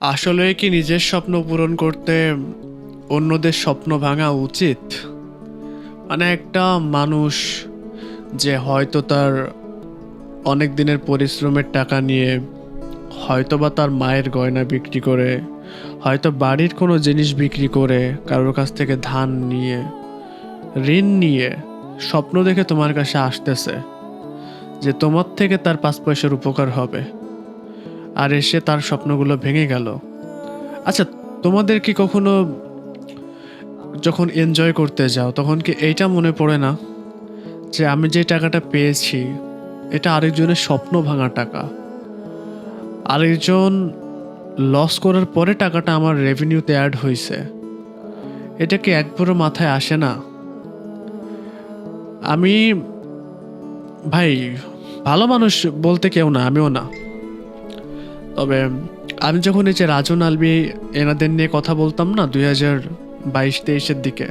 আসলে কি নিজের স্বপ্ন পূরণ করতে অন্যদের স্বপ্ন ভাঙা উচিত? মানে একটা মানুষ যে হয়তো তার অনেক দিনের পরিশ্রমের টাকা নিয়ে হয়তোবা তার মায়ের গয়না বিক্রি করে, হয়তো বাড়ির কোনো জিনিস বিক্রি করে, কারোর কাছ থেকে ধার নিয়ে, ঋণ নিয়ে স্বপ্ন দেখে তোমার কাছে আসতেছে যে তোমার থেকে তার ৫ পয়সার উপকার হবে, আর এসে তার স্বপ্নগুলো ভেঙে গেল। আচ্ছা, তোমাদের কি কখনো যখন এনজয় করতে যাও তখন কি এইটা মনে পড়ে না যে আমি যে টাকাটা পেয়েছি এটা আরেকজনের স্বপ্ন ভাঙা টাকা, আরেকজন লস করার পরে টাকাটা আমার রেভিনিউতে অ্যাড হয়েছে? এটা কি একবারও মাথায় আসে না? আমি, ভাই, ভালো মানুষ বলতে কেউ না, আমিও না। তবে আমি যখন এই যে রাজন আলবি এনাদের নিয়ে কথা বলতাম না 2022-23-এর দিকে,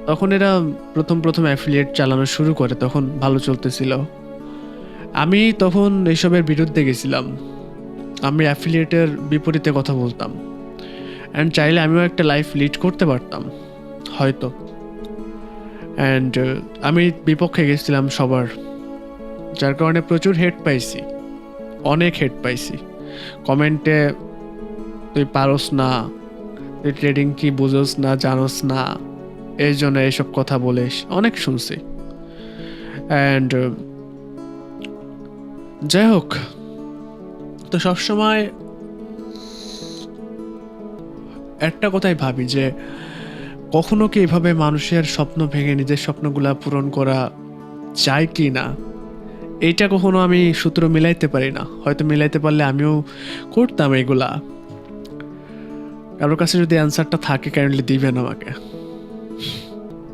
তখন এরা প্রথম প্রথম অ্যাফিলিয়েট চালানো শুরু করে, তখন ভালো চলতেছিল। আমি তখন এইসবের বিরুদ্ধে গেছিলাম, আমি অ্যাফিলিয়েটের বিপরীতে কথা বলতাম, অ্যান্ড চাইলে আমিও একটা লাইফ লিড করতে পারতাম হয়তো। অ্যান্ড আমি বিপক্ষে গেছিলাম সবার, যার কারণে প্রচুর হেট পাইছি, অনেক হেট পাইছি কমেন্টে। তুই পারস না, তুই ট্রেডিং কি বুঝোস না, জানোস না, এই জন্য এইসব কথা বলিস, অনেক শুনছি। অ্যান্ড যাই হোক, তো সবসময় একটা কথাই ভাবি যে কখনো কি এভাবে মানুষের স্বপ্ন ভেঙে নিজের স্বপ্নগুলা পূরণ করা যায় কি না, এইটা কখনো আমি সূত্র মিলাইতে পারি না। হয়তো মিলাইতে পারলে আমিও করতাম এগুলা। কারোর কাছে যদি অ্যান্সারটা থাকে কাইন্ডলি দিবেন আমাকে।